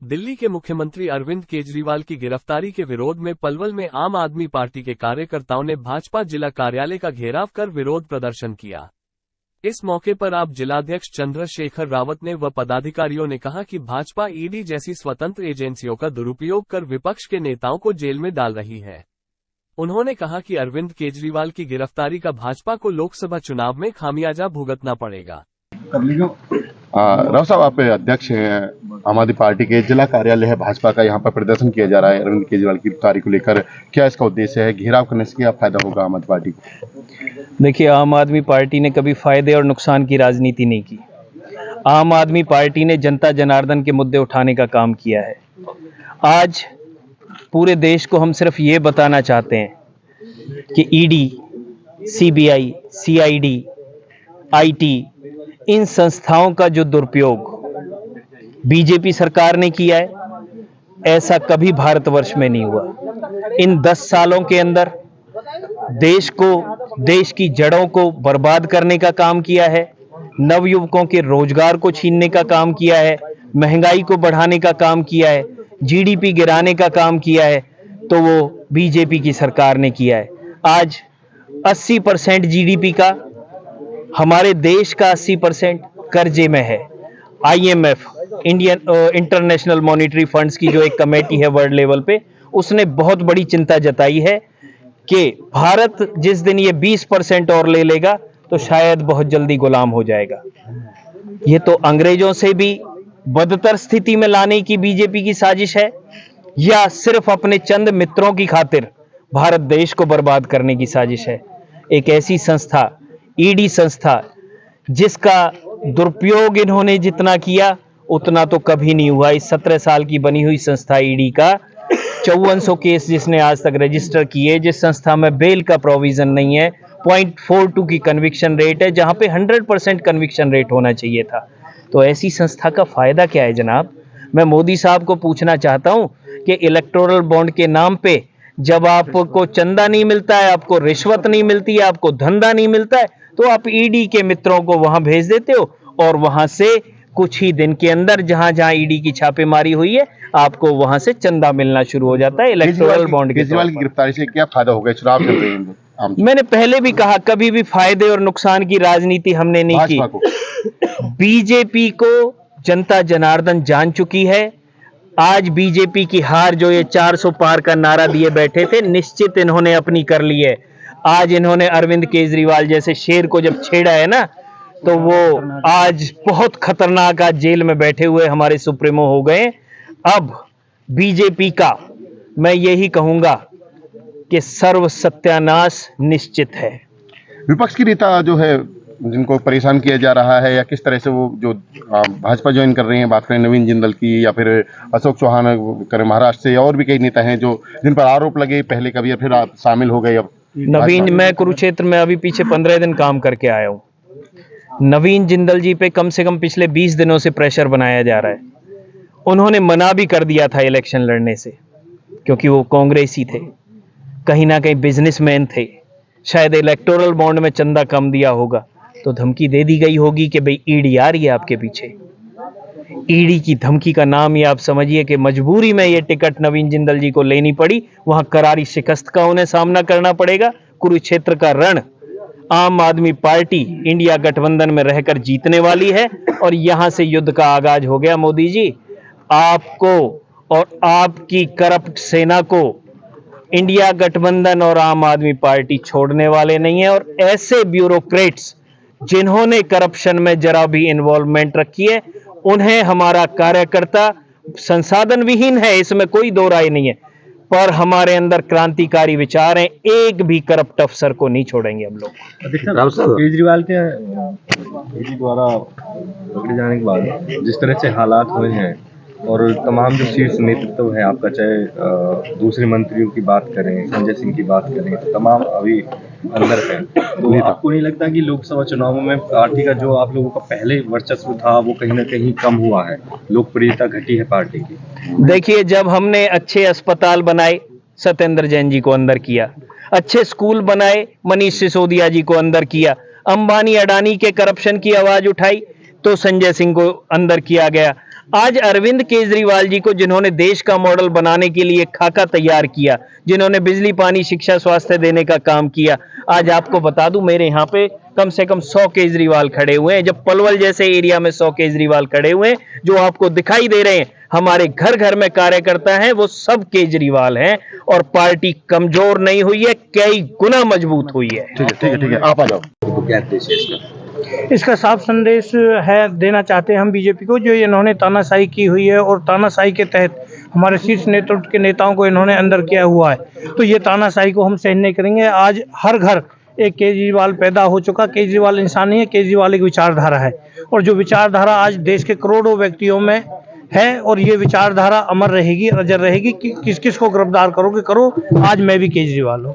दिल्ली के मुख्यमंत्री अरविंद केजरीवाल की गिरफ्तारी के विरोध में पलवल में आम आदमी पार्टी के कार्यकर्ताओं ने भाजपा जिला कार्यालय का घेराव कर विरोध प्रदर्शन किया। इस मौके पर आप जिलाध्यक्ष चंद्रशेखर रावत ने व पदाधिकारियों ने कहा कि भाजपा ईडी जैसी स्वतंत्र एजेंसियों का दुरुपयोग कर विपक्ष के नेताओं को जेल में डाल रही है। उन्होंने कहा कि अरविंद केजरीवाल की गिरफ्तारी का भाजपा को लोकसभा चुनाव में खामियाजा भुगतना पड़ेगा। राव साहब, आप अध्यक्ष हैं आम आदमी पार्टी के, जिला कार्यालय है भाजपा का, यहाँ पर प्रदर्शन किया जा रहा है अरविंद केजरीवाल की गिरफ्तारी को लेकर। क्या इसका उद्देश्य है? घेराव करने से क्या फायदा होगा आम आदमी पार्टी को? देखिए, आम आदमी पार्टी ने कभी फायदे और नुकसान की राजनीति नहीं की। आम आदमी पार्टी ने जनता जनार्दन के मुद्दे उठाने का काम किया है। आज पूरे देश को हम सिर्फ ये बताना चाहते हैं कि ईडी, सीबीआई, सीआईडी, आईटी, इन संस्थाओं का जो दुरुपयोग बीजेपी सरकार ने किया है, ऐसा कभी भारतवर्ष में नहीं हुआ। इन 10 सालों के अंदर देश की जड़ों को बर्बाद करने का काम किया है, नवयुवकों के रोजगार को छीनने का काम किया है, महंगाई को बढ़ाने का काम किया है, जीडीपी गिराने का काम किया है, तो वो बीजेपी की सरकार ने किया है। आज 80% जीडीपी का, हमारे देश का 80% कर्जे में है। आईएमएफ, इंटरनेशनल मॉनिटरी फंड्स की जो एक कमेटी है वर्ल्ड लेवल पे, उसने बहुत बड़ी चिंता जताई है कि भारत जिस दिन ये 20% और ले लेगा तो शायद बहुत जल्दी गुलाम हो जाएगा। ये तो अंग्रेजों से भी बदतर स्थिति में लाने की बीजेपी की साजिश है, या सिर्फ अपने चंद मित्रों की खातिर भारत देश को बर्बाद करने की साजिश है। एक ऐसी संस्था, ईडी संस्था, जिसका दुरुपयोग इन्होंने जितना किया उतना तो कभी नहीं हुआ। इस 17 साल की बनी हुई संस्था ईडी का 5400 केस जिसने आज तक रजिस्टर किए, जिस संस्था में बेल का प्रोविजन नहीं है, 0.42 की कन्विक्शन रेट है, जहां पे 100% कन्विक्शन रेट होना चाहिए था। तो ऐसी संस्था का फायदा क्या है जनाब? मैं मोदी साहब को पूछना चाहता हूं कि इलेक्टोरल बॉन्ड के नाम पे जब आपको चंदा नहीं मिलता है, आपको रिश्वत नहीं मिलती है, आपको धंधा नहीं मिलता है, तो आप ईडी के मित्रों को वहां भेज देते हो और वहां से कुछ ही दिन के अंदर जहां जहां ईडी की छापेमारी हुई है, आपको वहां से चंदा मिलना शुरू हो जाता है इलेक्टोरल बॉन्ड के। केजरीवाल की गिरफ्तारी से क्या फायदा होगा? चुनाव चल रहे हैं। मैंने पहले भी कहा, कभी भी फायदे और नुकसान की राजनीति हमने नहीं की। बीजेपी को जनता जनार्दन जान चुकी है। आज बीजेपी की हार, जो ये 400 पार का नारा दिए बैठे थे, निश्चित इन्होंने अपनी कर ली है। आज इन्होंने अरविंद केजरीवाल जैसे शेर को जब छेड़ा है ना, तो वो आज बहुत खतरनाक, आज जेल में बैठे हुए हमारे सुप्रीमो हो गए। अब बीजेपी का मैं यही कहूंगा कि सर्व सत्यानाश निश्चित है। विपक्ष की नेता जो है, जिनको परेशान किया जा रहा है, या किस तरह से वो जो भाजपा ज्वाइन कर रहे हैं, बात करें नवीन जिंदल की या फिर अशोक चौहान करें महाराष्ट्र से, और भी कई नेता हैं जो जिन पर आरोप लगे पहले कभी, फिर आप शामिल हो गए। अब नवीन, मैं कुरुक्षेत्र में अभी पीछे 15 दिन काम करके आया हूं। नवीन जिंदल जी पे कम से कम पिछले 20 दिनों से प्रेशर बनाया जा रहा है। उन्होंने मना भी कर दिया था इलेक्शन लड़ने से, क्योंकि वो कांग्रेसी थे, कहीं ना कहीं बिजनेसमैन थे, शायद इलेक्टोरल बॉन्ड में चंदा कम दिया होगा, तो धमकी दे दी गई होगी कि भाई ईडी आ रही है आपके पीछे। ईडी की धमकी का नाम ये आप समझिए कि मजबूरी में ये टिकट नवीन जिंदल जी को लेनी पड़ी। वहां करारी शिकस्त का उन्हें सामना करना पड़ेगा। कुरुक्षेत्र का रण आम आदमी पार्टी इंडिया गठबंधन में रहकर जीतने वाली है, और यहां से युद्ध का आगाज हो गया। मोदी जी, आपको और आपकी करप्ट सेना को इंडिया गठबंधन और आम आदमी पार्टी छोड़ने वाले नहीं है। और ऐसे ब्यूरोक्रेट्स जिन्होंने करप्शन में जरा भी इन्वॉल्वमेंट रखी है, उन्हें हमारा कार्यकर्ता संसाधन विहीन है, इसमें कोई दो राय नहीं है, पर हमारे अंदर क्रांतिकारी विचार हैं। एक भी करप्ट अफसर को नहीं छोड़ेंगे हम लोग। केजरीवाल के द्वारा पकड़े जाने के बाद जिस तरह से हालात हुए हैं, और तमाम जो शीर्ष नेतृत्व है आपका, चाहे दूसरे मंत्रियों की बात करें, संजय सिंह की बात करें, तो तमाम अभी अंदर है। तो आपको नहीं लगता कि लोकसभा चुनावों में पार्टी का जो आप लोगों का पहले वर्चस्व था वो कहीं ना कहीं कम हुआ है, लोकप्रियता घटी है पार्टी की? देखिए, जब हमने अच्छे अस्पताल बनाए, सत्येंद्र जैन जी को अंदर किया, अच्छे स्कूल बनाए, मनीष सिसोदिया जी को अंदर किया, अंबानी अडानी के करप्शन की आवाज उठाई तो संजय सिंह को अंदर किया गया। आज अरविंद केजरीवाल जी को, जिन्होंने देश का मॉडल बनाने के लिए खाका तैयार किया, जिन्होंने बिजली, पानी, शिक्षा, स्वास्थ्य देने का काम किया, आज आपको बता दूं मेरे यहाँ पे कम से कम 100 केजरीवाल खड़े हुए हैं। जब पलवल जैसे एरिया में 100 केजरीवाल खड़े हुए हैं, जो आपको दिखाई दे रहे हैं, हमारे घर घर में कार्यकर्ता हैं, वो सब केजरीवाल हैं। और पार्टी कमजोर नहीं हुई है, कई गुना मजबूत हुई है। ठीक है, आप आ जाओ। तो क्या उद्देश्य है इसका? इसका साफ संदेश है देना चाहते हैं हम बीजेपी को, जो इन्होंने तानाशाही की हुई है और तानाशाही के तहत हमारे शीर्ष नेतृत्व के नेताओं को इन्होंने अंदर किया हुआ है, तो ये तानाशाही को हम सहन नहीं करेंगे। आज हर घर एक केजरीवाल पैदा हो चुका। केजरीवाल इंसान नहीं है, केजरीवाल एक विचारधारा है, और जो विचारधारा आज देश के करोड़ों व्यक्तियों में है, और ये विचारधारा अमर रहेगी, अजर रहेगी। किस किस को गिरफ्तार करोगे करो, आज मैं भी केजरीवाल हूँ।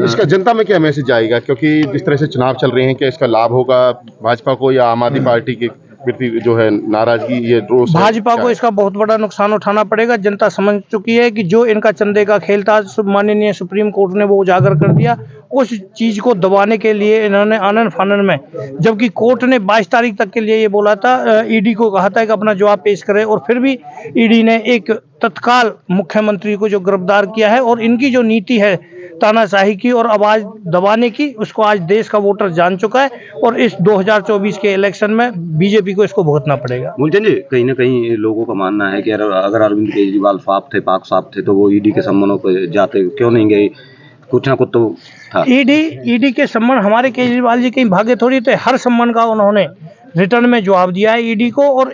इसका जनता में क्या मैसेज आएगा, क्योंकि जिस तरह से चुनाव चल रहे हैं, क्या इसका लाभ होगा भाजपा को या आम आदमी पार्टी के प्रति जो है नाराजगी, ये रोष? भाजपा को इसका बहुत बड़ा नुकसान उठाना पड़ेगा। जनता समझ चुकी है कि जो इनका चंदे का खेल था, माननीय सुप्रीम कोर्ट ने वो उजागर कर दिया। उस चीज को दबाने के लिए इन्होंने आनन फानन में, जबकि कोर्ट ने 22 तारीख तक के लिए ये बोला था, ईडी को कहा था कि अपना जवाब पेश करे, और फिर भी ईडी ने एक तत्काल मुख्यमंत्री को जो गिरफ्तार किया है, और इनकी जो नीति है तानाशाही की और आवाज दबाने की, उसको आज देश का वोटर जान चुका है, और इस 2024 के इलेक्शन में बीजेपी को इसको भुगतना पड़ेगा। मूलचंद जी, कहीं ना कहीं लोगों का मानना है कि अगर अरविंद केजरीवाल साफ थे, पाक साफ थे, तो वो ईडी के सम्मानों पे जाते क्यों नहीं गए? कुछ ना कुछ तो था। ईडी के सम्मान, हमारे केजरीवाल जी कहीं भागे थोड़ी थे। हर सम्मान का उन्होंने रिटर्न में जवाब दिया है ईडी को, और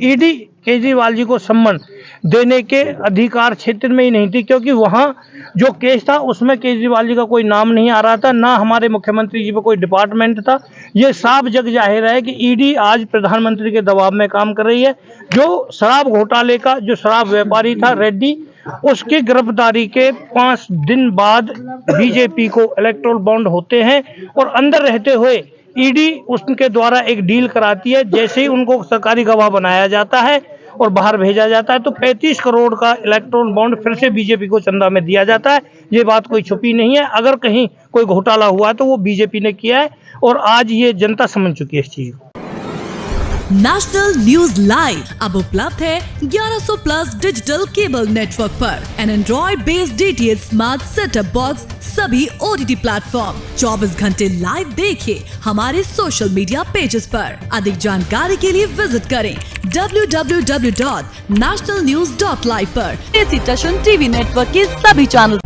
ईडी केजरीवाल जी को सम्मान देने के अधिकार क्षेत्र में ही नहीं थी, क्योंकि वहां जो केस था उसमें केजरीवाल जी का कोई नाम नहीं आ रहा था, ना हमारे मुख्यमंत्री जी पे कोई डिपार्टमेंट था। ये साफ जग जाहिर है कि ईडी आज प्रधानमंत्री के दबाव में काम कर रही है। जो शराब घोटाले का जो शराब व्यापारी था रेड्डी, उसकी गिरफ्तारी के 5 दिन बाद बीजेपी को इलेक्टोरल बॉन्ड होते हैं, और अंदर रहते हुए ईडी उसके द्वारा एक डील कराती है। जैसे ही उनको सरकारी गवाह बनाया जाता है और बाहर भेजा जाता है, तो 35 करोड़ का इलेक्टोरल बॉन्ड फिर से बीजेपी को चंदा में दिया जाता है। ये बात कोई छुपी नहीं है। अगर कहीं कोई घोटाला हुआ तो वो बीजेपी ने किया है, और आज ये जनता समझ चुकी है इस चीज को। नेशनल न्यूज लाइव अब उपलब्ध है 1100 प्लस डिजिटल केबल नेटवर्क पर। An android based DTH smart setup box सभी OTT प्लेटफॉर्म। 24 घंटे लाइव देखिए हमारे सोशल मीडिया पेजेस पर। अधिक जानकारी के लिए विजिट करें www.nationalnews.live पर। देसी टशन टीवी नेटवर्क के सभी चैनल